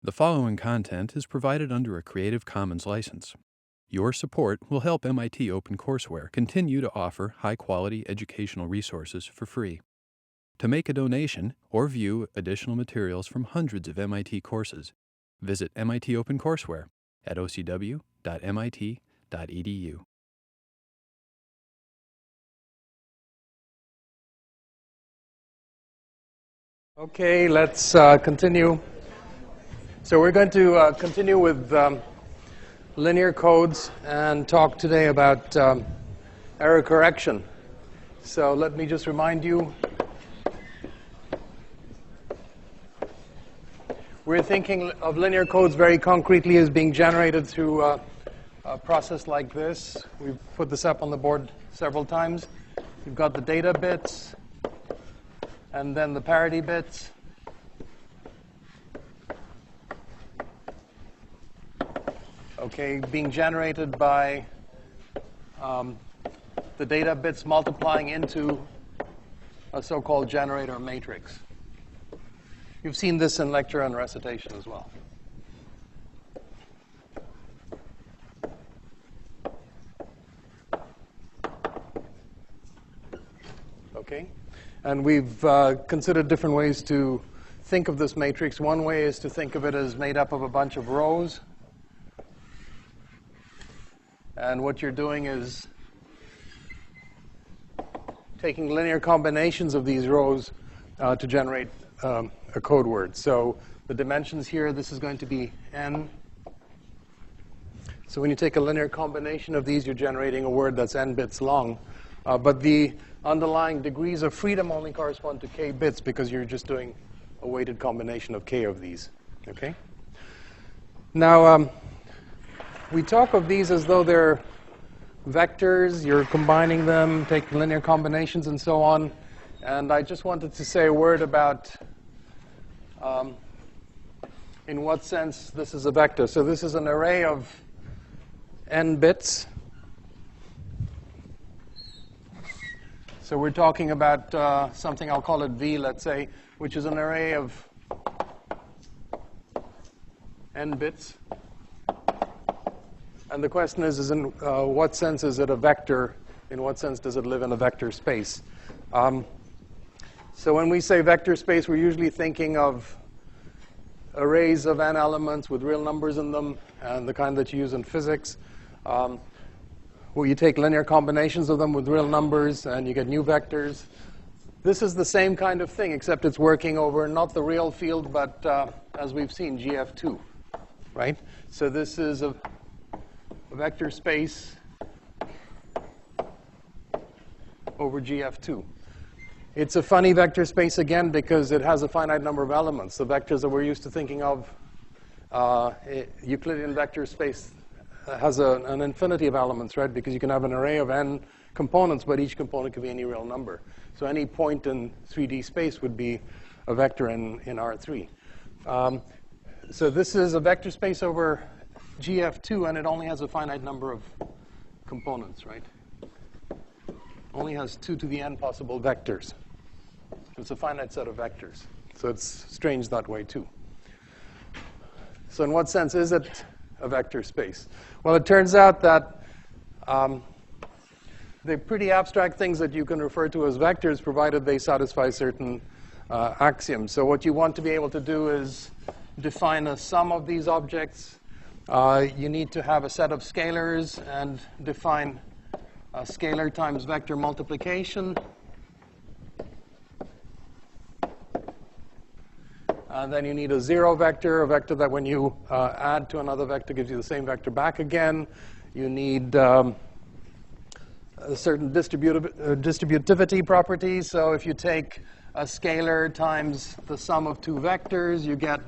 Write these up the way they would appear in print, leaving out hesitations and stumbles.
The following content is provided under a Creative Commons license. Your support will help MIT OpenCourseware continue to offer high-quality educational resources for free. To make a donation or view additional materials from hundreds of MIT courses, visit MIT OpenCourseware at ocw.mit.edu. Okay, let's continue. So we're going to continue with linear codes and talk today about error correction. So let me just remind you, we're thinking of linear codes very concretely as being generated through a process like this. We've put this up on the board several times. You've got the data bits, and then the parity bits. Okay, being generated by the data bits multiplying into a so-called generator matrix. You've seen this in lecture and recitation as well. Okay, and we've considered different ways to think of this matrix. One way is to think of it as made up of a bunch of rows. And what you're doing is taking linear combinations of these rows to generate a code word. So the dimensions here, this is going to be n. So when you take a linear combination of these, you're generating a word that's n bits long. But the underlying degrees of freedom only correspond to k bits because you're just doing a weighted combination of k of these. Okay? Now, we talk of these as though they're vectors. You're combining them, taking linear combinations, and so on. And I just wanted to say a word about in what sense this is a vector. So this is an array of n bits. So we're talking about something, I'll call it V, let's say, which is an array of n bits. And the question is in what sense is it a vector? In what sense does it live in a vector space? So when we say vector space, we're usually thinking of arrays of n elements with real numbers in them, and the kind that you use in physics, where you take linear combinations of them with real numbers, and you get new vectors. This is the same kind of thing, except it's working over not the real field, but as we've seen, GF2, right? So this is a vector space over GF2. It's a funny vector space, again, because it has a finite number of elements. The vectors that we're used to thinking of, Euclidean vector space has an infinity of elements, right? Because you can have an array of n components, but each component can be any real number. So any point in 3D space would be a vector in R3. So this is a vector space over GF2, and it only has a finite number of components, right? Only has 2 to the n possible vectors. It's a finite set of vectors. So it's strange that way, too. So in what sense is it a vector space? Well, it turns out that they're pretty abstract things that you can refer to as vectors, provided they satisfy certain axioms. So what you want to be able to do is define a sum of these objects. You need to have a set of scalars and define a scalar times vector multiplication. And then you need a zero vector, a vector that when you add to another vector gives you the same vector back again. You need a certain distributivity property. So if you take a scalar times the sum of two vectors, you get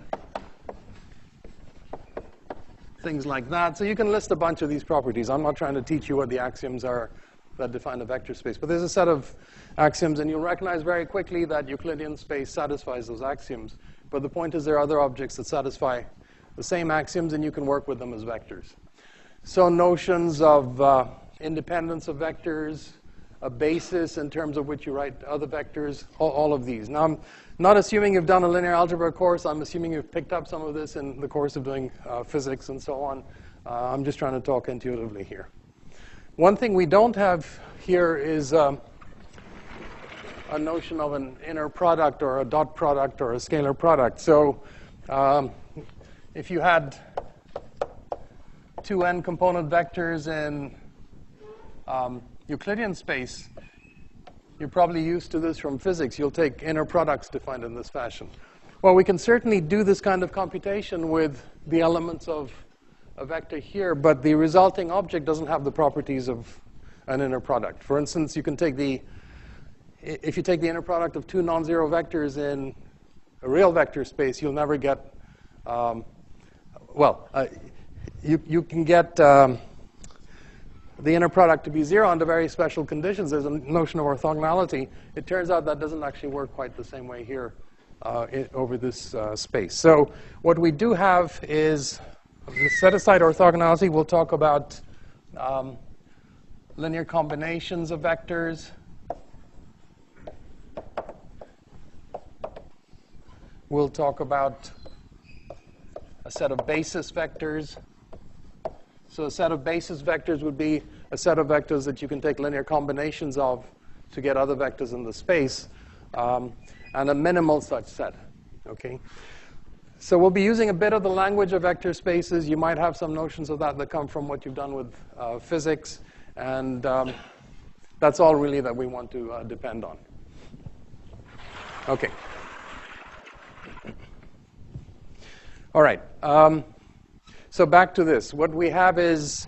things like that. So you can list a bunch of these properties. I'm not trying to teach you what the axioms are that define a vector space. But there's a set of axioms, and you'll recognize very quickly that Euclidean space satisfies those axioms. But the point is there are other objects that satisfy the same axioms, and you can work with them as vectors. So notions of independence of vectors, a basis in terms of which you write other vectors, all of these. Now, I'm not assuming you've done a linear algebra course. I'm assuming you've picked up some of this in the course of doing physics and so on. I'm just trying to talk intuitively here. One thing we don't have here is a notion of an inner product or a dot product or a scalar product. So if you had two n component vectors in Euclidean space, you're probably used to this from physics. You'll take inner products defined in this fashion. Well, we can certainly do this kind of computation with the elements of a vector here, but the resulting object doesn't have the properties of an inner product. For instance, you can take if you take the inner product of two non-zero vectors in a real vector space, you'll never get, you can get the inner product to be zero under very special conditions. There's a notion of orthogonality. It turns out that doesn't actually work quite the same way here over this space. So what we do have is, set aside orthogonality, we'll talk about linear combinations of vectors. We'll talk about a set of basis vectors. So a set of basis vectors would be a set of vectors that you can take linear combinations of to get other vectors in the space, and a minimal such set. Okay? So we'll be using a bit of the language of vector spaces. You might have some notions of that come from what you've done with physics, and that's all really that we want to depend on. Okay. All right. So back to this. What we have is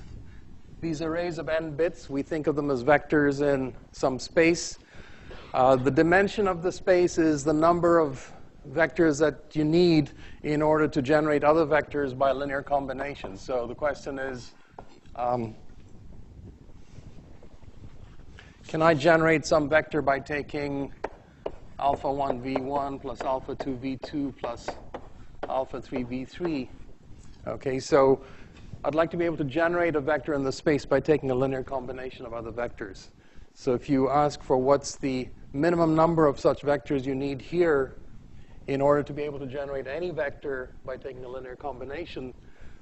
these arrays of n bits. We think of them as vectors in some space. The dimension of the space is the number of vectors that you need in order to generate other vectors by linear combinations. So the question is, can I generate some vector by taking alpha 1 v1 plus alpha 2 v2 plus alpha 3 v3? Okay, so I'd like to be able to generate a vector in the space by taking a linear combination of other vectors. So if you ask for what's the minimum number of such vectors you need here in order to be able to generate any vector by taking a linear combination,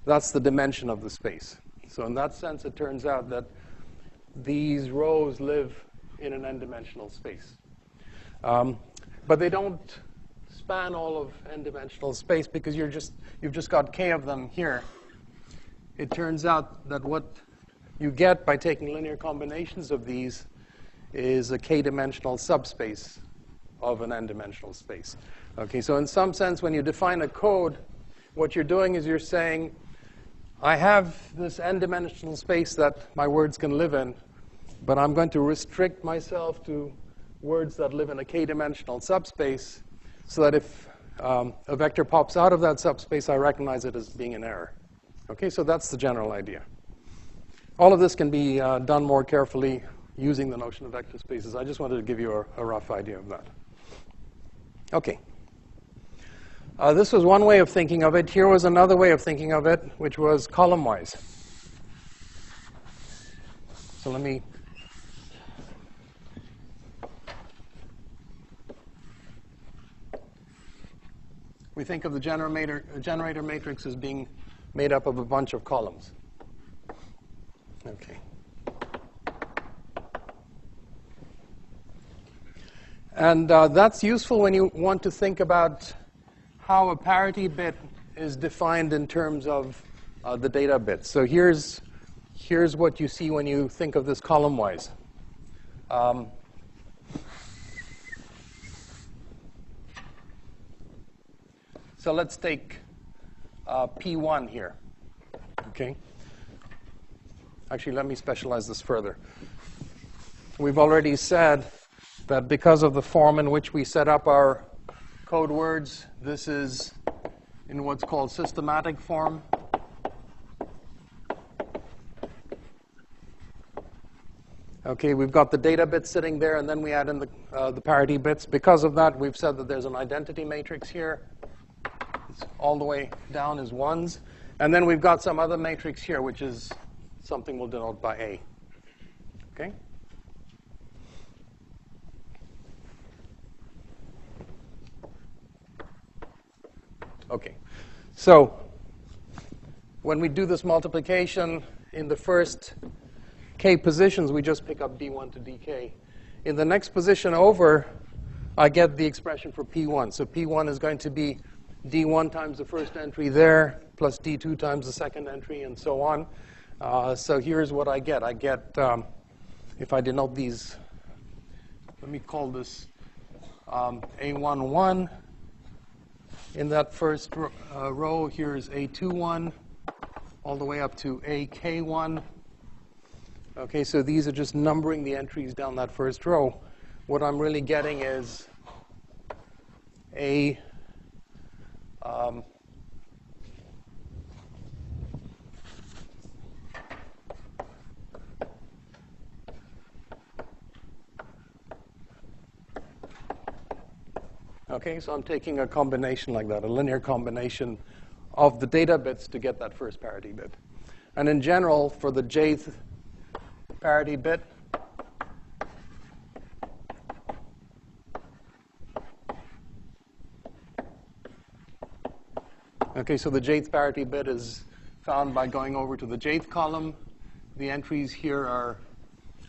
that's the dimension of the space. So in that sense, it turns out that these rows live in an n-dimensional space. But they don't span all of n-dimensional space because you've just got k of them here. It turns out that what you get by taking linear combinations of these is a k-dimensional subspace of an n-dimensional space. Okay, so in some sense, when you define a code, what you're doing is you're saying, I have this n-dimensional space that my words can live in, but I'm going to restrict myself to words that live in a k-dimensional subspace so that if a vector pops out of that subspace, I recognize it as being an error. Okay, so that's the general idea. All of this can be done more carefully using the notion of vector spaces. I just wanted to give you a rough idea of that. Okay. This was one way of thinking of it. Here was another way of thinking of it, which was columnwise. So let me we think of the generator matrix as being made up of a bunch of columns. Okay. And that's useful when you want to think about how a parity bit is defined in terms of the data bits. So here's what you see when you think of this columnwise. So let's take P1 here. Okay. Actually, let me specialize this further. We've already said that because of the form in which we set up our code words, this is in what's called systematic form. Okay, we've got the data bits sitting there, and then we add in the parity bits. Because of that, we've said that there's an identity matrix here. It's all the way down is ones. And then we've got some other matrix here, which is something we'll denote by A. Okay? Okay. So when we do this multiplication in the first k positions, we just pick up d1 to dk. In the next position over, I get the expression for p1. So p1 is going to be d1 times the first entry there, plus d2 times the second entry, and so on. So here's what I get. I get, if I denote these, let me call this A11. In that first row, here's A21, all the way up to AK1. Okay, so these are just numbering the entries down that first row. What I'm really getting is a okay, so I'm taking a combination like that, a linear combination of the data bits to get that first parity bit. And in general, for the jth parity bit, okay, so the jth parity bit is found by going over to the jth column. The entries here are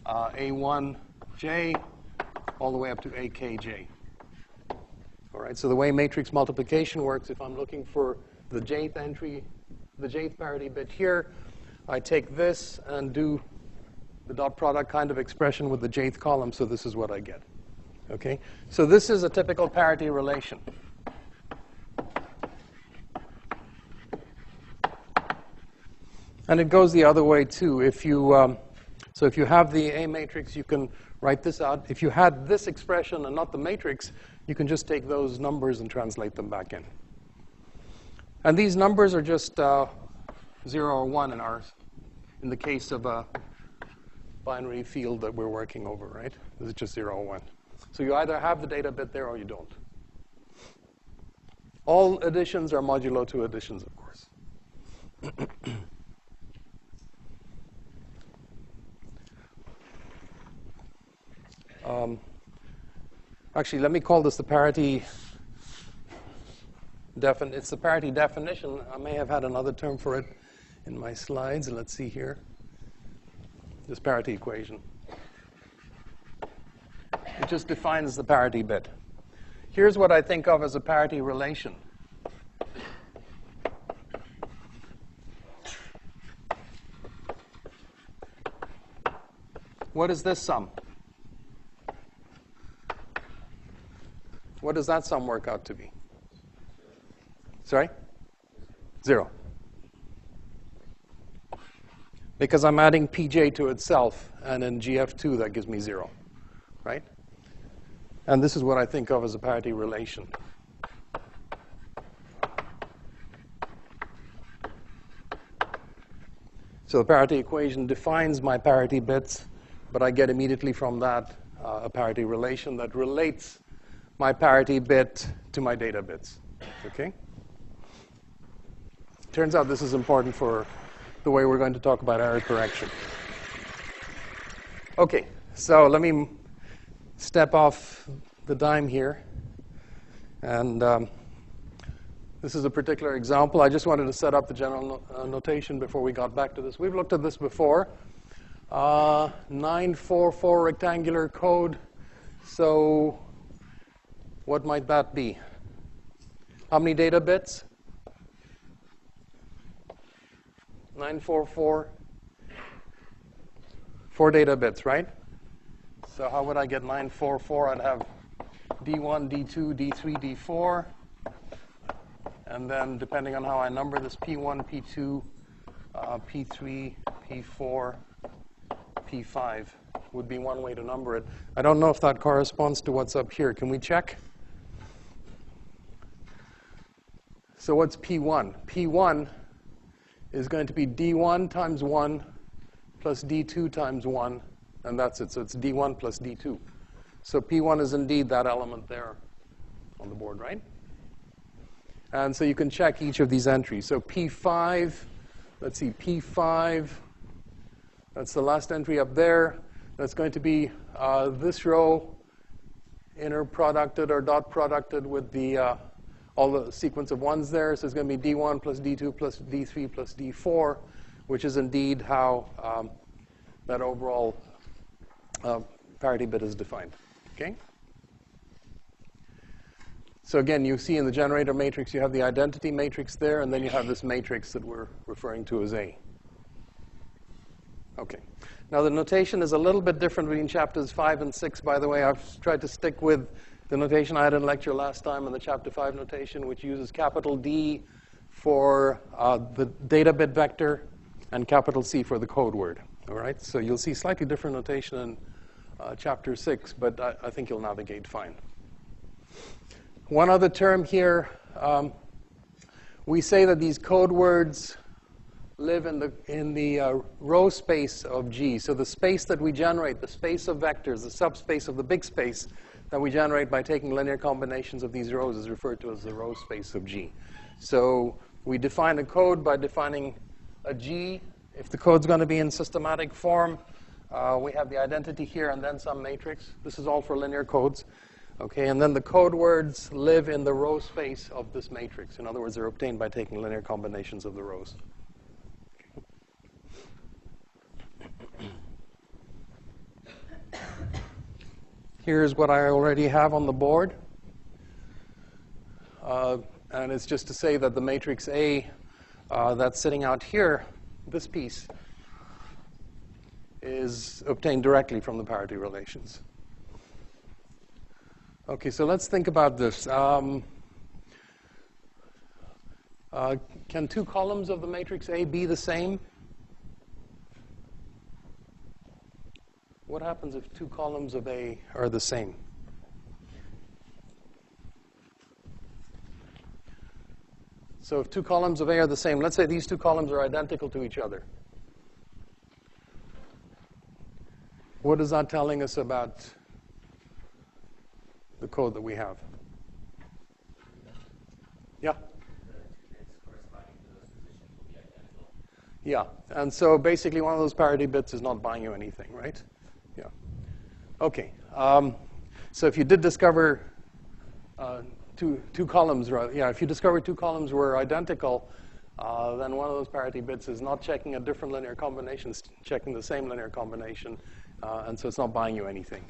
A1j all the way up to AKJ. All right, so the way matrix multiplication works, if I'm looking for the jth entry, the jth parity bit here, I take this and do the dot product kind of expression with the jth column, so this is what I get. Okay, so this is a typical parity relation. And it goes the other way too. If you, so if you have the A matrix, you can write this out. If you had this expression and not the matrix, you can just take those numbers and translate them back in. And these numbers are just 0 or 1 in the case of a binary field that we're working over, right? This is just 0 or 1. So you either have the data bit there or you don't. All additions are modulo 2 additions, of course. Actually, let me call this the parity it's the parity definition. I may have had another term for it in my slides. Let's see here. This parity equation. It just defines the parity bit. Here's what I think of as a parity relation. What is this sum? What does that sum work out to be? Sorry? 0. Because I'm adding pj to itself, and in GF2 that gives me 0, right? And this is what I think of as a parity relation. So the parity equation defines my parity bits, but I get immediately from that a parity relation that relates my parity bit to my data bits. Okay? Turns out this is important for the way we're going to talk about error correction. Okay, so let me step off the dime here. And this is a particular example. I just wanted to set up the general notation before we got back to this. We've looked at this before. 944 rectangular code. So what might that be? How many data bits? 944. 4 data bits, right? So how would I get 944? I'd have D1, D2, D3, D4. And then depending on how I number this, P1, P2, P3, P4, P5 would be one way to number it. I don't know if that corresponds to what's up here. Can we check? So what's P1? P1 is going to be D1 times 1 plus D2 times 1, and that's it. So it's D1 plus D2. So P1 is indeed that element there on the board, right? And so you can check each of these entries. So P5, let's see, P5, that's the last entry up there. That's going to be this row inner producted or dot producted with the all the sequence of ones there. So it's going to be D1 plus D2 plus D3 plus D4, which is indeed how that overall parity bit is defined. Okay? So again, you see in the generator matrix, you have the identity matrix there, and then you have this matrix that we're referring to as A. Okay. Now, the notation is a little bit different between chapters 5 and 6, by the way. I've tried to stick with the notation I had in lecture last time in the chapter 5 notation, which uses capital D for the data bit vector and capital C for the code word. All right? So you'll see slightly different notation in chapter 6, but I think you'll navigate fine. One other term here, we say that these code words live in the row space of G. So the space that we generate, the space of vectors, the subspace of the big space that we generate by taking linear combinations of these rows is referred to as the row space of G. So we define a code by defining a G. If the code's going to be in systematic form, we have the identity here and then some matrix. This is all for linear codes. Okay, and then the code words live in the row space of this matrix. In other words, they're obtained by taking linear combinations of the rows. Here's what I already have on the board. And it's just to say that the matrix A that's sitting out here, this piece, is obtained directly from the parity relations. Okay, so let's think about this. Can two columns of the matrix A be the same? What happens if two columns of A are the same? So if two columns of A are the same, let's say these two columns are identical to each other. What is that telling us about the code that we have? Yeah? Yeah, and so basically one of those parity bits is not buying you anything, right? Yeah. Okay, so if you did discover two columns, if you discover two columns were identical, then one of those parity bits is not checking a different linear combination, it's checking the same linear combination, and so it's not buying you anything.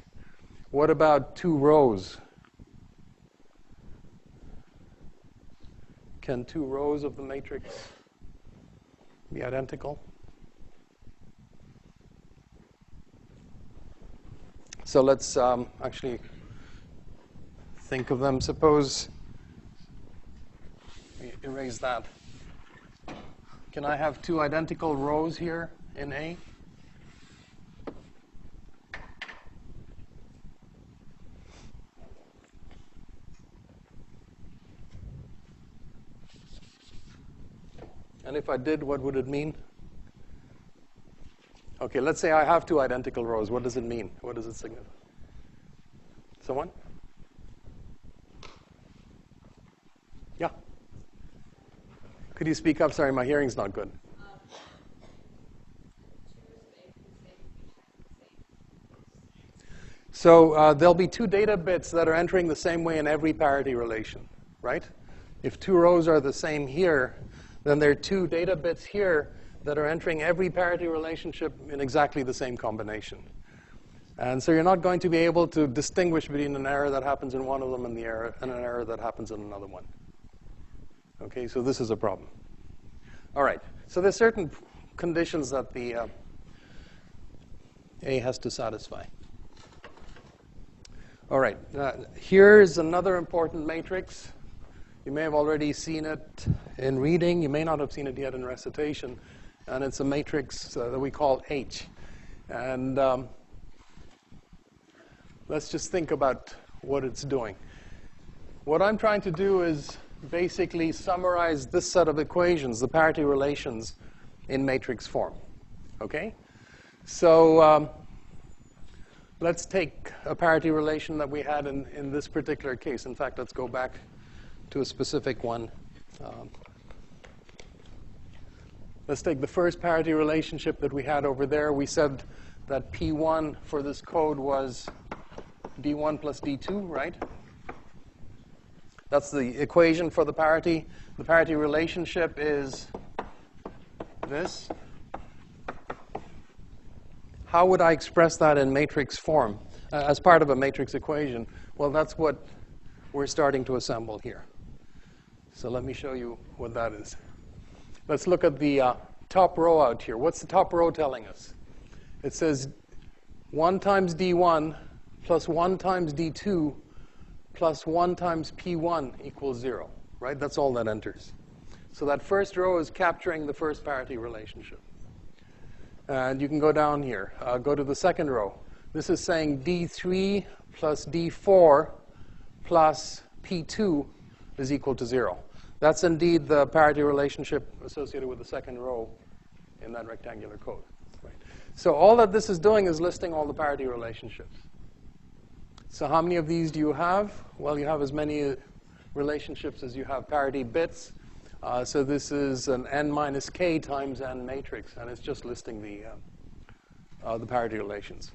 What about two rows? Can two rows of the matrix be identical? So let's actually think of them. Suppose we erase that. Can I have two identical rows here in A? And if I did, what would it mean? Okay, let's say I have two identical rows. What does it mean? What does it signify? Someone? Yeah? Could you speak up? Sorry, my hearing's not good. So there'll be two data bits that are entering the same way in every parity relation, right? If two rows are the same here, then there are two data bits here that are entering every parity relationship in exactly the same combination. And so you're not going to be able to distinguish between an error that happens in one of them and an error that happens in another one. Okay, so this is a problem. All right, so there's certain conditions that the A has to satisfy. All right, here's another important matrix. You may have already seen it in reading. You may not have seen it yet in recitation. And it's a matrix that we call H. And let's just think about what it's doing. What I'm trying to do is basically summarize this set of equations, the parity relations, in matrix form. Okay? So let's take a parity relation that we had in this particular case. In fact, let's go back to a specific one. Let's take the first parity relationship that we had over there. We said that P1 for this code was D1 plus D2, right? That's the equation for the parity. The parity relationship is this. How would I express that in matrix form as part of a matrix equation? Well, that's what we're starting to assemble here. So let me show you what that is. Let's look at the top row out here. What's the top row telling us? It says 1 times D1 plus 1 times D2 plus 1 times P1 equals 0, right? That's all that enters. So that first row is capturing the first parity relationship. And you can go down here. Go to the second row. This is saying D3 plus D4 plus P2 is equal to 0. That's indeed the parity relationship associated with the second row in that rectangular code. Right. So all that this is doing is listing all the parity relationships. So how many of these do you have? Well, you have as many relationships as you have parity bits. So this is an n minus k times n matrix, and it's just listing the parity relations.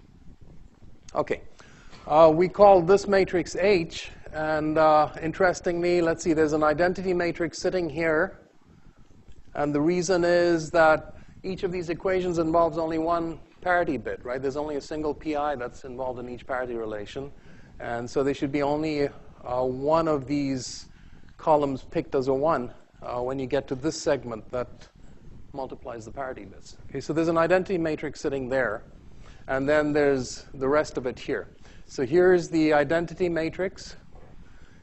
Okay. We call this matrix H, and interestingly, let's see, there's an identity matrix sitting here, and the reason is that each of these equations involves only one parity bit, right? There's only a single pi that's involved in each parity relation, and so there should be only one of these columns picked as a 1 when you get to this segment that multiplies the parity bits. Okay, so there's an identity matrix sitting there, and then there's the rest of it here. So here's the identity matrix,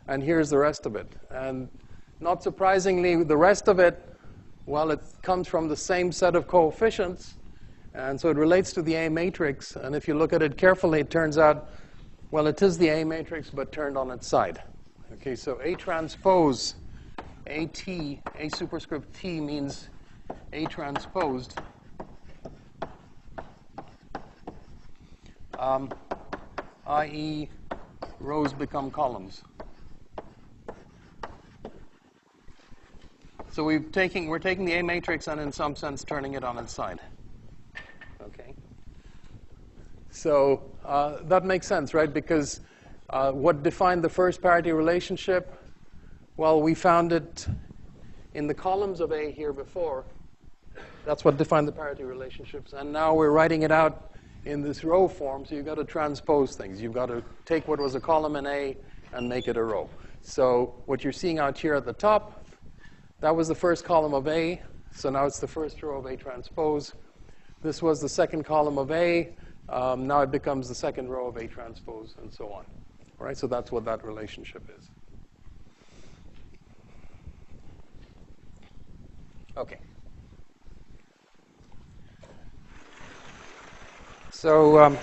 and here's the rest of it. And not surprisingly, the rest of it, well, it comes from the same set of coefficients, and so it relates to the A matrix. And if you look at it carefully, it turns out, well, it is the A matrix, but turned on its side. Okay, so A transpose AT, A superscript T means A transposed, i.e. rows become columns. So we're taking the A matrix and in some sense turning it on its side. Okay. So that makes sense, right? Because what defined the first parity relationship? Well, we found it in the columns of A here before. That's what defined the parity relationships. And now we're writing it out in this row form, so you've got to transpose things. You've got to take what was a column in A and make it a row. So what you're seeing out here at the top, that was the first column of A, so now it's the first row of A transpose. This was the second column of A, now it becomes the second row of A transpose, and so on. All right, so that's what that relationship is. Okay. So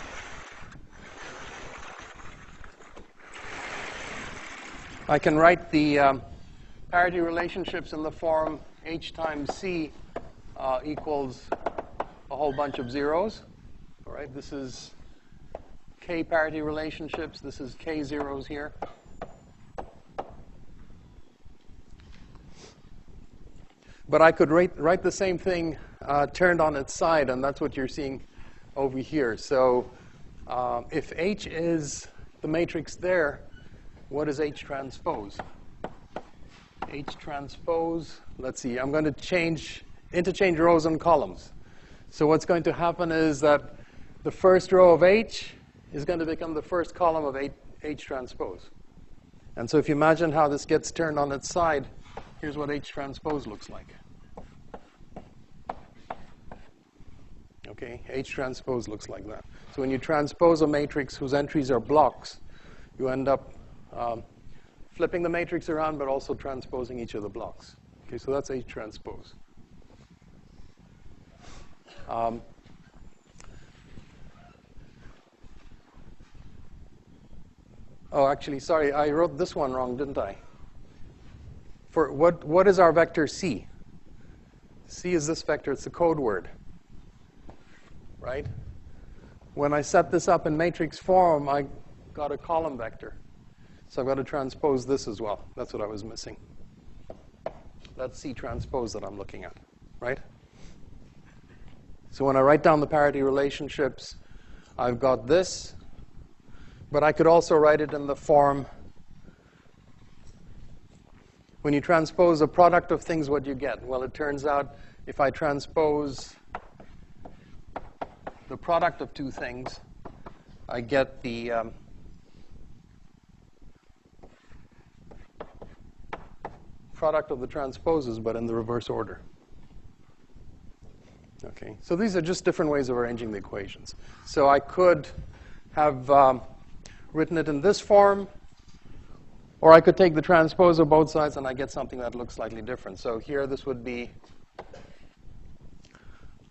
I can write the parity relationships in the form H times C equals a whole bunch of zeros. All right, this is K parity relationships. This is K zeros here. But I could write the same thing turned on its side, and that's what you're seeing over here. So if H is the matrix there, what is H transpose? H transpose, let's see, I'm going to interchange rows and columns. So what's going to happen is that the first row of H is going to become the first column of H transpose. And so if you imagine how this gets turned on its side, here's what H transpose looks like. Okay, H transpose looks like that. So when you transpose a matrix whose entries are blocks, you end up flipping the matrix around, but also transposing each of the blocks. Okay, so that's H transpose. Oh, actually, sorry, I wrote this one wrong, didn't I? For what is our vector C? C is this vector. It's the code word, right? When I set this up in matrix form, I got a column vector. So I've got to transpose this as well. That's what I was missing. That's C transpose that I'm looking at, right? So when I write down the parity relationships, I've got this. But I could also write it in the form When you transpose a product of things, what do you get? Well, it turns out if I transpose the product of two things, I get the product of the transposes, but in the reverse order. Okay, so these are just different ways of arranging the equations. So I could have written it in this form, or I could take the transpose of both sides and I get something that looks slightly different. So here this would be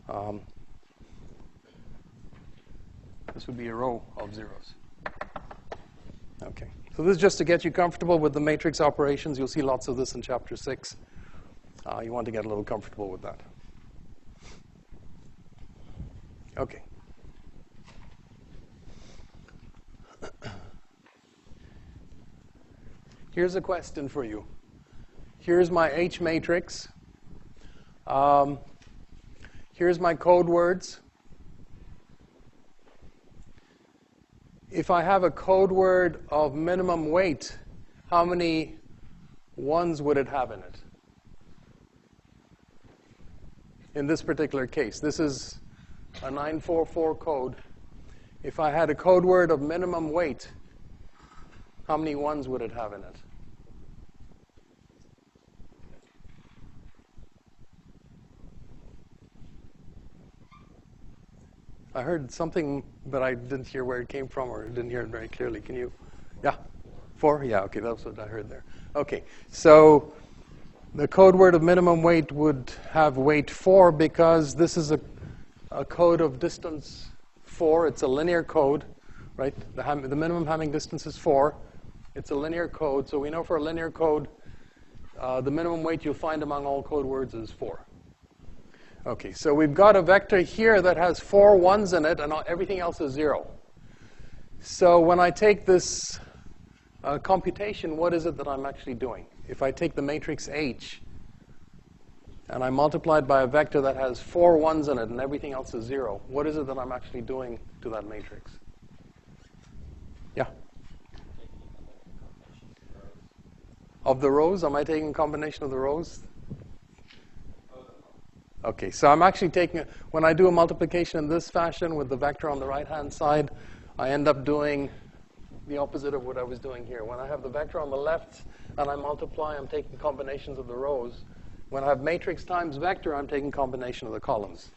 a row of zeros. Okay, so this is just to get you comfortable with the matrix operations. You'll see lots of this in chapter 6. You want to get a little comfortable with that. Okay. Here's a question for you. Here's my H matrix. Here's my code words. If I have a code word of minimum weight, how many ones would it have in it? In this particular case, this is a 944 code. If I had a code word of minimum weight, how many ones would it have in it? I heard something, but I didn't hear where it came from, or didn't hear it very clearly. Can you? Yeah? 4? Yeah, okay, that's what I heard there. Okay, so the code word of minimum weight would have weight 4 because this is a code of distance 4. It's a linear code, right? The minimum Hamming distance is 4. It's a linear code, so we know for a linear code, the minimum weight you'll find among all code words is 4. Okay, so we've got a vector here that has 4 ones in it, and everything else is 0. So when I take this computation, what is it that I'm actually doing? If I take the matrix H, and I multiply it by a vector that has 4 ones in it, and everything else is 0, what is it that I'm actually doing to that matrix? Yeah? Of the rows? Am I taking a combination of the rows? Okay, so I'm actually taking, when I do a multiplication in this fashion with the vector on the right-hand side, I end up doing the opposite of what I was doing here. When I have the vector on the left and I multiply, I'm taking combinations of the rows. When I have matrix times vector, I'm taking combination of the columns.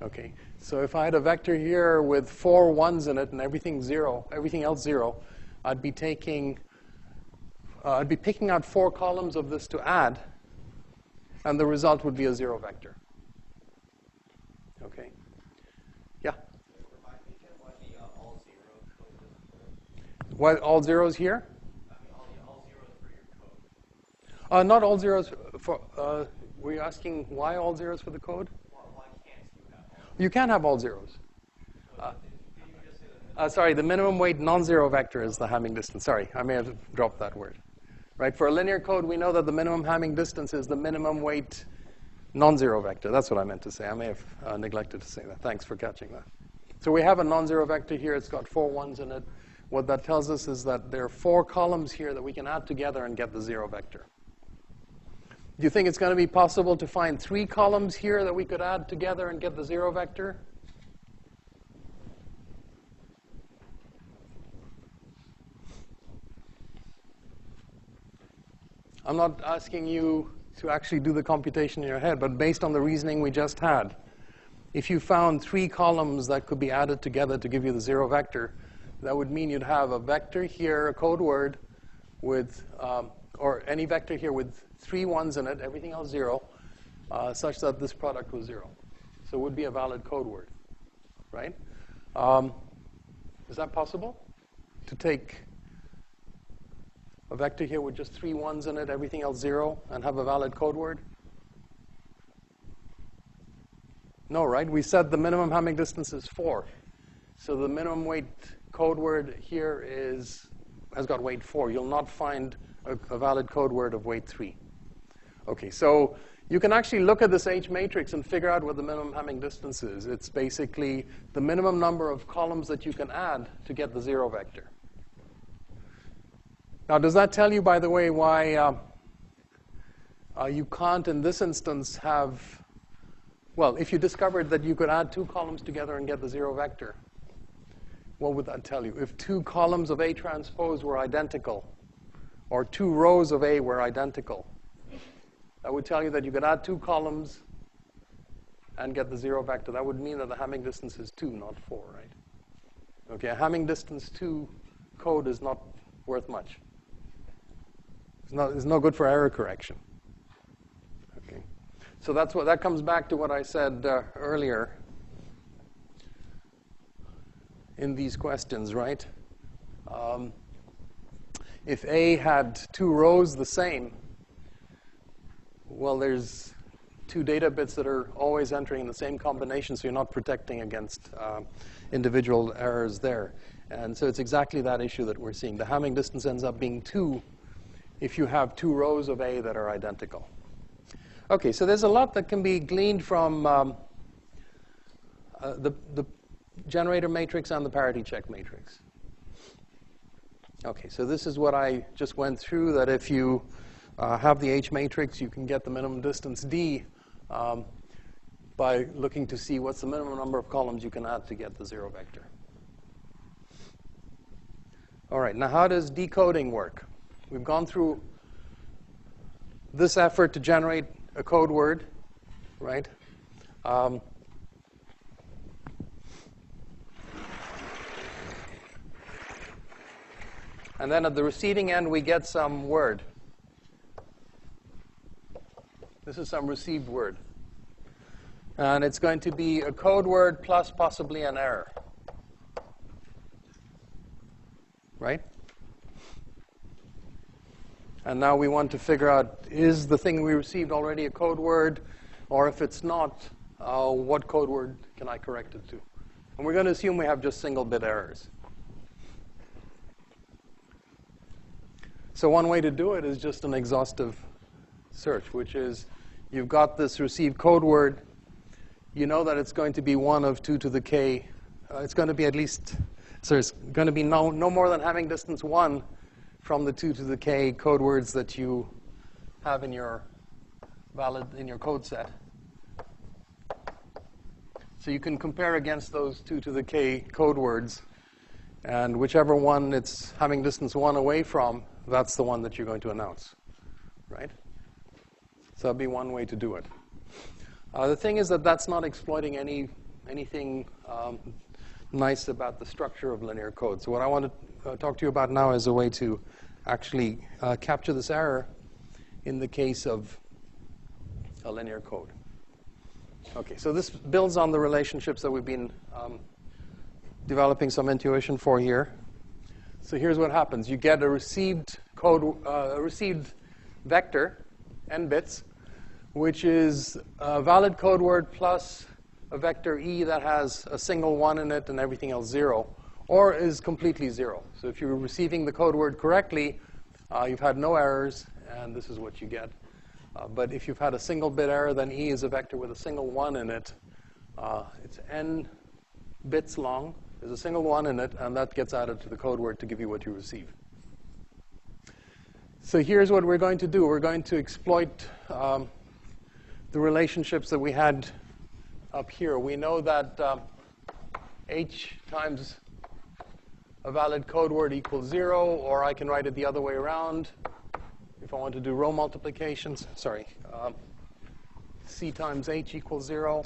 Okay, so if I had a vector here with 4 ones in it and everything else 0, I'd be picking out 4 columns of this to add, and the result would be a 0 vector. Okay. Yeah? What, all zeros here? All zeros for your code. Not all zeros for, were you asking why all zeros for the code? Why can't you have all? You can have all zeros. Sorry, the minimum weight non-zero vector is the Hamming distance. Sorry, I may have dropped that word. Right, for a linear code, we know that the minimum Hamming distance is the minimum weight non-zero vector. That's what I meant to say. I may have neglected to say that. Thanks for catching that. So we have a non-zero vector here. It's got 4 ones in it. What that tells us is that there are 4 columns here that we can add together and get the 0 vector. Do you think it's going to be possible to find 3 columns here that we could add together and get the 0 vector? I'm not asking you to actually do the computation in your head, but based on the reasoning we just had, if you found 3 columns that could be added together to give you the 0 vector, that would mean you'd have a vector here, a code word, with, or any vector here with 3 ones in it, everything else 0, such that this product was 0. So it would be a valid code word, right? Is that possible? To take a vector here with just 3 ones in it, everything else 0, and have a valid code word? No, right? We said the minimum Hamming distance is 4. So the minimum weight code word here has got weight 4. You'll not find a valid code word of weight 3. Okay, so you can actually look at this H matrix and figure out what the minimum Hamming distance is. It's basically the minimum number of columns that you can add to get the 0 vector. Now, does that tell you, by the way, why You can't, in this instance, have, well, if you discovered that you could add two columns together and get the zero vector, what would that tell you? If two columns of A transpose were identical, or two rows of A were identical, that would tell you that you could add two columns and get the zero vector. That would mean that the Hamming distance is 2, not 4, right? Okay, a Hamming distance 2 code is not worth much. It's no good for error correction. Okay, so that comes back to what I said earlier in these questions, right? If A had two rows the same, well, there's two data bits that are always entering in the same combination, so you're not protecting against individual errors there. And so it's exactly that issue that we're seeing. The Hamming distance ends up being 2 if you have two rows of A that are identical. Okay, so there's a lot that can be gleaned from the generator matrix and the parity check matrix. Okay, so this is what I just went through, that if you have the H matrix, you can get the minimum distance D by looking to see what's the minimum number of columns you can add to get the zero vector. All right, now how does decoding work? We've gone through this effort to generate a code word, right? And then at the receiving end, we get some word. This is some received word. And it's going to be a code word plus possibly an error. Right? And now we want to figure out, is the thing we received already a code word? Or if it's not, what code word can I correct it to? And we're going to assume we have just single bit errors. So one way to do it is just an exhaustive search, which is you've got this received code word. You know that it's going to be 1 of 2 to the k. It's going to be at least, so it's going to be no more than Hamming distance 1 from the 2 to the k code words that you have in your code set. So you can compare against those 2 to the k code words, and whichever one it's Hamming distance 1 away from, that's the one that you're going to announce, right? So that'd be one way to do it. The thing is that that's not exploiting anything nice about the structure of linear code. So what I want to talk to you about now is a way to actually capture this error in the case of a linear code. Okay, so this builds on the relationships that we've been developing some intuition for here. So here's what happens. You get a received code, a received vector, n bits, which is a valid code word plus a vector E that has a single 1 in it and everything else 0, or is completely 0. So if you're receiving the code word correctly, you've had no errors, and this is what you get. But if you've had a single bit error, then E is a vector with a single 1 in it. It's n bits long. There's a single 1 in it, and that gets added to the code word to give you what you receive. So here's what we're going to do. We're going to exploit the relationships that we had up here. We know that H times a valid code word equals 0, or I can write it the other way around. If I want to do row multiplications, C times H equals 0.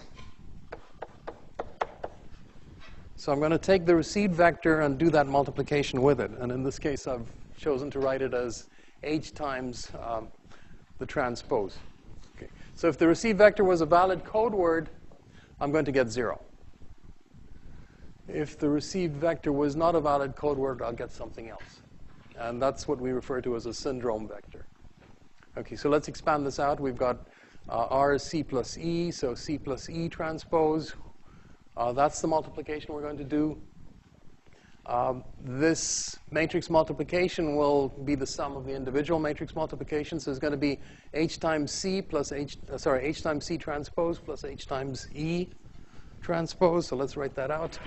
So I'm going to take the received vector and do that multiplication with it. And in this case, I've chosen to write it as H times the transpose. Okay. So if the received vector was a valid code word, I'm going to get 0. If the received vector was not a valid code word, I'll get something else. And that's what we refer to as a syndrome vector. Okay, so let's expand this out. We've got R is C plus E, so C plus E transpose. That's the multiplication we're going to do. This matrix multiplication will be the sum of the individual matrix multiplications. So it's going to be H times C plus H times C transpose plus H times E transpose. So let's write that out.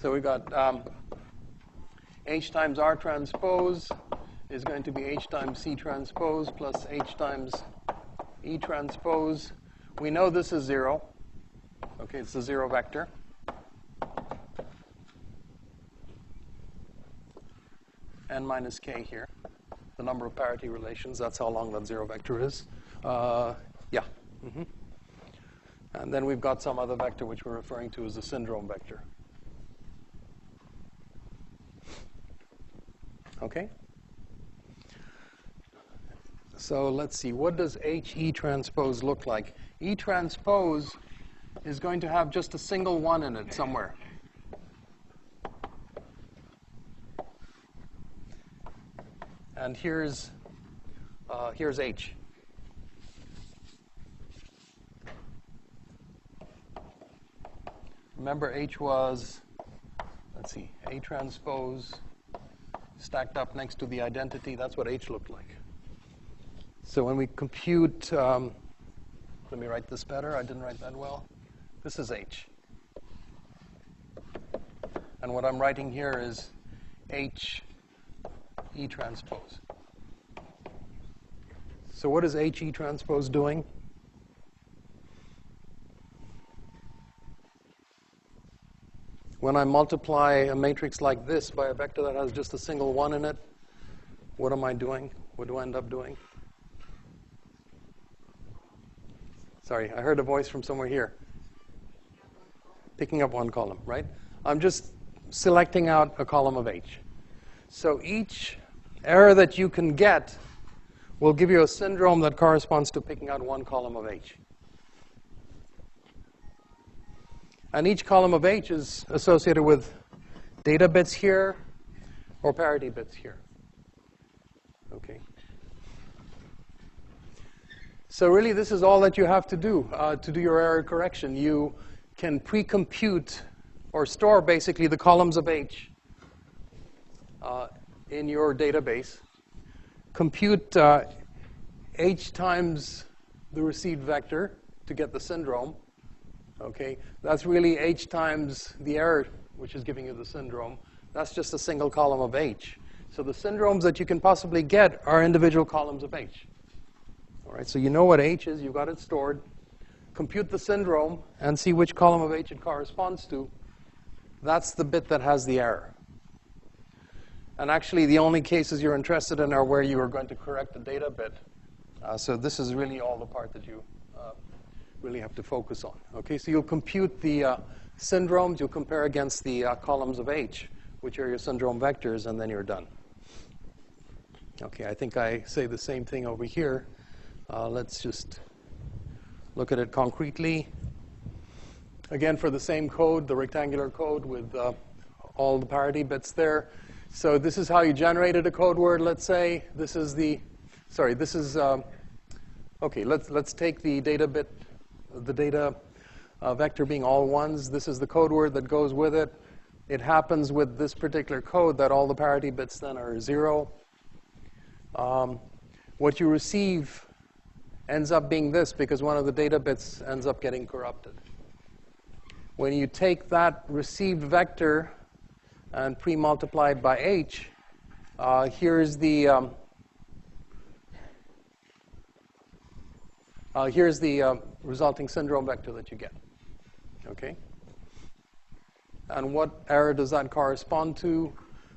So we got H times R transpose is going to be H times C transpose plus H times E transpose. We know this is 0. Okay, it's a 0 vector. N minus K here. The number of parity relations, that's how long that 0 vector is. Yeah. And then we've got some other vector which we're referring to as the syndrome vector. Okay? So let's see, what does HE transpose look like? E transpose is going to have just a single 1 in it somewhere. And here's H. Remember, H was, let's see, A transpose stacked up next to the identity. That's what H looked like. So when we compute, let me write this better. I didn't write that well. This is H. And what I'm writing here is H E transpose. So what is H E transpose doing? When I multiply a matrix like this by a vector that has just a single 1 in it, what am I doing? What do I end up doing? Sorry, I heard a voice from somewhere here. Picking up one column, right? I'm just selecting out a column of H. So each error that you can get will give you a syndrome that corresponds to picking out one column of H. And each column of H is associated with data bits here or parity bits here. Okay. So really, this is all that you have to do your error correction. You can pre-compute or store basically the columns of H in your database. Compute H times the received vector to get the syndrome. Okay, that's really H times the error, which is giving you the syndrome. That's just a single column of H. So the syndromes that you can possibly get are individual columns of H. All right, so you know what H is. You've got it stored. Compute the syndrome and see which column of H it corresponds to. That's the bit that has the error. And actually, the only cases you're interested in are where you are going to correct the data bit. So this is really all the part that you really have to focus on. Okay, so you'll compute the syndromes. You'll compare against the columns of H, which are your syndrome vectors, and then you're done. Okay, I think I say the same thing over here. Let's just look at it concretely. Again, for the same code, the rectangular code with all the parity bits there. So this is how you generated a code word, let's say. This is the, sorry, this is, okay, let's take the data bit, the data vector being all ones. This is the code word that goes with it. It happens with this particular code that all the parity bits then are 0. What you receive ends up being this because one of the data bits ends up getting corrupted. When you take that received vector and pre-multiply it by H, here's the resulting syndrome vector that you get. Okay? And what error does that correspond to?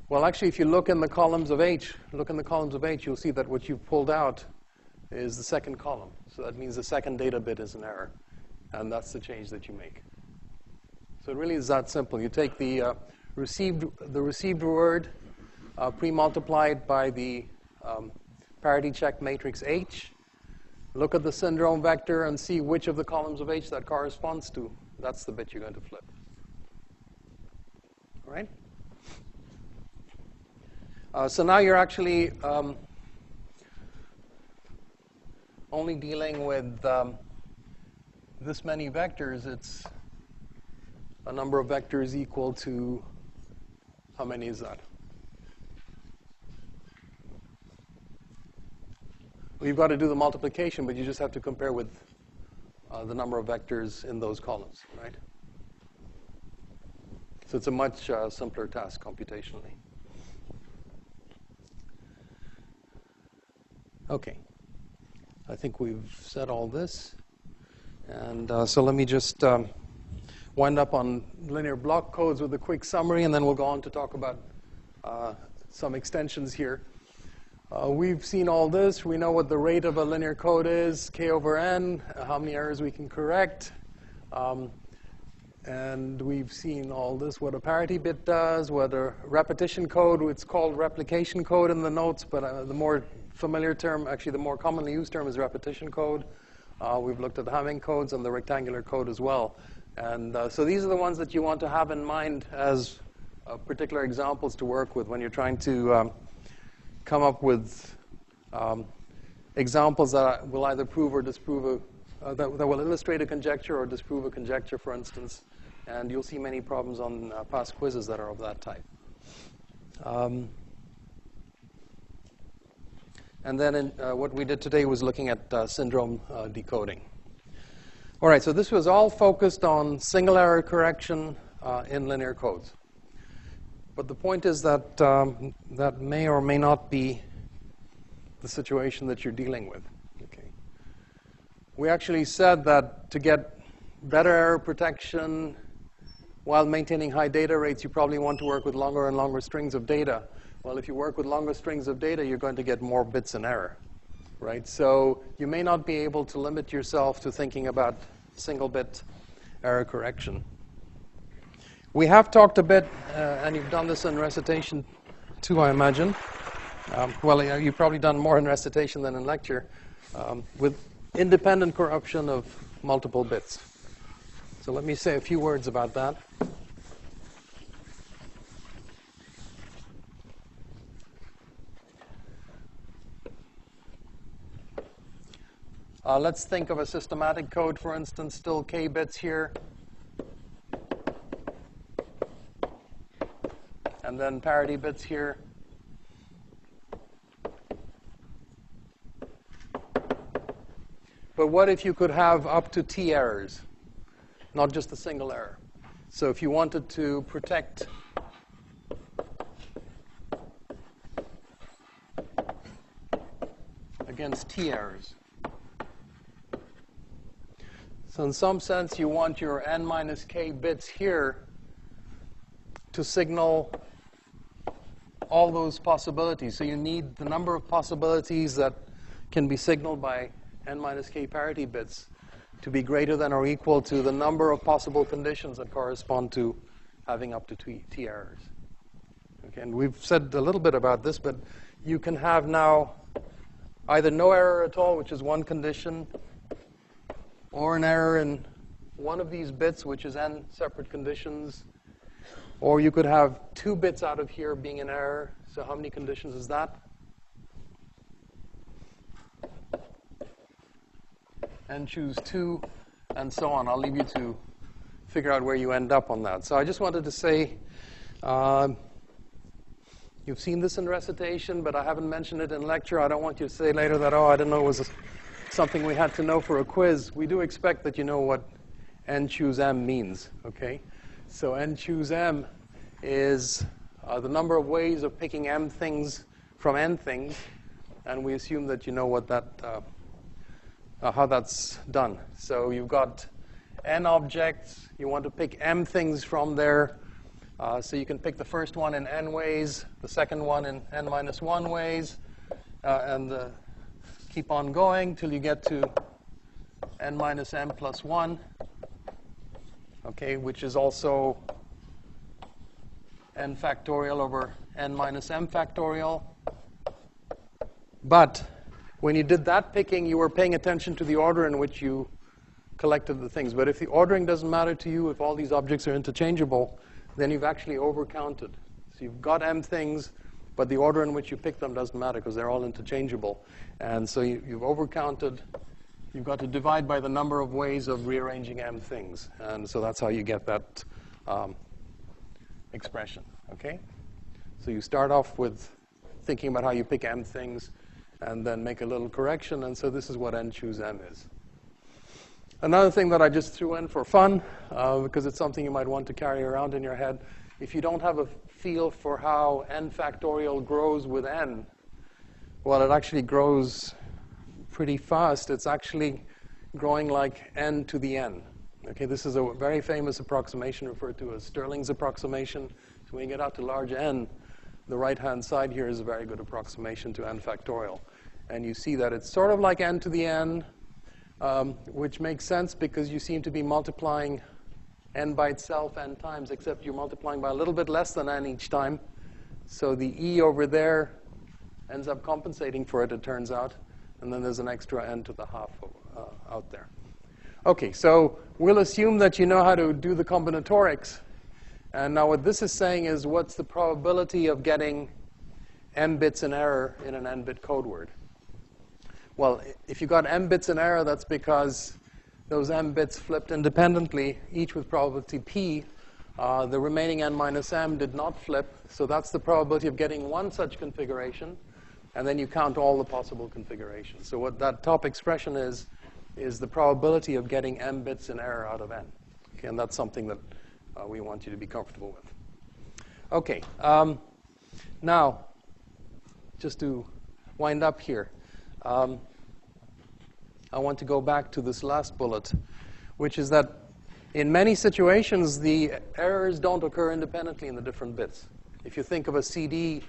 Well, actually, if you look in the columns of H, you'll see that what you've pulled out is the second column. So that means the second data bit is an error. And that's the change that you make. So it really is that simple. You take the received word, pre-multiply it by the parity check matrix H, look at the syndrome vector and see which of the columns of H that corresponds to. That's the bit you're going to flip. All right? So now you're actually only dealing with this many vectors. It's a number of vectors equal to, how many is that? Well, you've got to do the multiplication, but you just have to compare with the number of vectors in those columns, right? So it's a much simpler task computationally. Okay. I think we've said all this. And so let me just wind up on linear block codes with a quick summary, and then we'll go on to talk about some extensions here. We've seen all this. We know what the rate of a linear code is, k over n, how many errors we can correct. And we've seen all this, what a parity bit does, what a repetition code, it's called replication code in the notes, but the more familiar term, actually the more commonly used term is repetition code. We've looked at the Hamming codes and the rectangular code as well. And so these are the ones that you want to have in mind as particular examples to work with when you're trying to come up with examples that will either prove or disprove that will illustrate a conjecture or disprove a conjecture, for instance. And you'll see many problems on past quizzes that are of that type. And then what we did today was looking at syndrome decoding. All right, so this was all focused on single error correction in linear codes. But the point is that that may or may not be the situation that you're dealing with. Okay. We actually said that to get better error protection while maintaining high data rates, you probably want to work with longer and longer strings of data. Well, if you work with longer strings of data, you're going to get more bits in error, right? So you may not be able to limit yourself to thinking about single bit error correction. We have talked a bit, and you've done this in recitation too, I imagine. Well, you've probably done more in recitation than in lecture, with independent corruption of multiple bits. So let me say a few words about that. Let's think of a systematic code, for instance, still k bits here. And then parity bits here. But what if you could have up to t errors, not just a single error? So if you wanted to protect against t errors. So in some sense, you want your n minus k bits here to signal all those possibilities. So you need the number of possibilities that can be signaled by n minus k parity bits to be greater than or equal to the number of possible conditions that correspond to having up to t errors. Okay, and we've said a little bit about this, but you can have now either no error at all, which is one condition, or an error in one of these bits, which is n separate conditions. Or you could have 2 bits out of here being an error. So how many conditions is that? And choose 2, and so on. I'll leave you to figure out where you end up on that. So I just wanted to say, you've seen this in recitation, but I haven't mentioned it in lecture. I don't want you to say later that, oh, I didn't know it was something we had to know for a quiz. We do expect that you know what n choose m means, okay? So n choose m is the number of ways of picking m things from n things, and we assume that you know what that, how that's done. So you've got n objects. You want to pick m things from there. So you can pick the first one in n ways, the second one in n minus 1 ways, and keep on going till you get to n minus m plus 1. Okay, which is also n factorial over n minus m factorial. But when you did that picking, you were paying attention to the order in which you collected the things. But if the ordering doesn't matter to you, if all these objects are interchangeable, then you've actually overcounted. So you've got m things, but the order in which you pick them doesn't matter because they're all interchangeable. And so you've overcounted. You've got to divide by the number of ways of rearranging m things. And so that's how you get that expression, okay? So you start off with thinking about how you pick m things and then make a little correction. And so this is what n choose m is. Another thing that I just threw in for fun, because it's something you might want to carry around in your head, if you don't have a feel for how n factorial grows with n, well, it actually grows pretty fast. It's actually growing like n to the n. Okay, this is a very famous approximation referred to as Stirling's approximation. So when you get out to large n, the right-hand side here is a very good approximation to n factorial. And you see that it's sort of like n to the n, which makes sense because you seem to be multiplying n by itself n times, except you're multiplying by a little bit less than n each time. So the e over there ends up compensating for it, it turns out. And then there's an extra n to the half out there. OK, so we'll assume that you know how to do the combinatorics. And now what this is saying is, what's the probability of getting m bits in error in an n-bit code word? Well, if you got m bits in error, that's because those m bits flipped independently, each with probability p. The remaining n minus m did not flip. So that's the probability of getting one such configuration. And then you count all the possible configurations. So what that top expression is the probability of getting m bits in error out of n. Okay, and that's something that we want you to be comfortable with. OK, now, just to wind up here, I want to go back to this last bullet, which is that in many situations, the errors don't occur independently in the different bits. If you think of a CD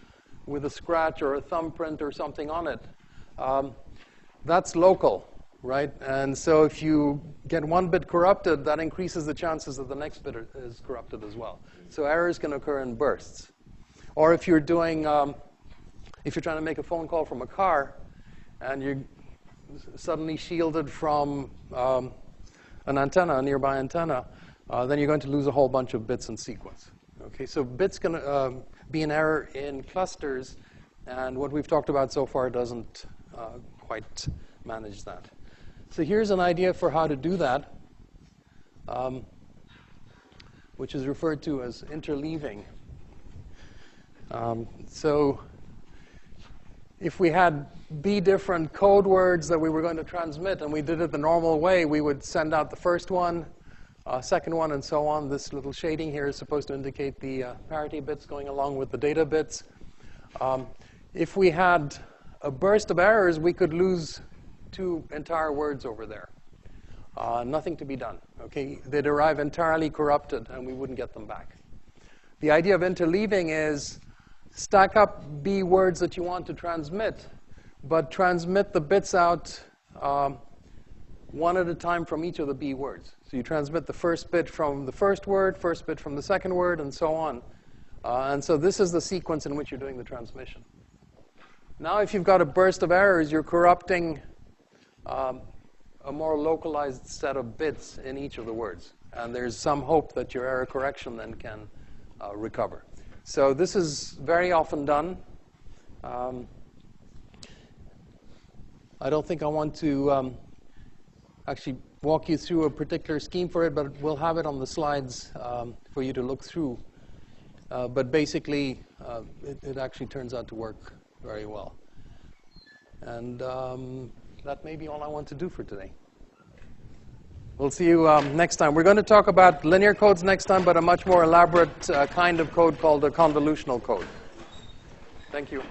with a scratch or a thumbprint or something on it, that's local, right? And so if you get one bit corrupted, that increases the chances that the next bit is corrupted as well. So errors can occur in bursts. Or if you're doing, if you're trying to make a phone call from a car, and you're suddenly shielded from an antenna, a nearby antenna, then you're going to lose a whole bunch of bits in sequence. Okay, so bits can be in error in clusters, and what we've talked about so far doesn't quite manage that. So here's an idea for how to do that, which is referred to as interleaving. So if we had b different code words that we were going to transmit, and we did it the normal way, we would send out the first one, second one, and so on. This little shading here is supposed to indicate the parity bits going along with the data bits. If we had a burst of errors, we could lose 2 entire words over there. Nothing to be done. Okay, they'd arrive entirely corrupted, and we wouldn't get them back. The idea of interleaving is stack up b words that you want to transmit, but transmit the bits out one at a time from each of the b words. So you transmit the first bit from the first bit from the second word, and so on. And so this is the sequence in which you're doing the transmission. Now if you've got a burst of errors, you're corrupting a more localized set of bits in each of the words. And there's some hope that your error correction then can recover. So this is very often done. I don't think I want to actually walk you through a particular scheme for it, but we'll have it on the slides for you to look through. But basically, it actually turns out to work very well. And that may be all I want to do for today. We'll see you next time. We're going to talk about linear codes next time, but a much more elaborate kind of code called a convolutional code. Thank you.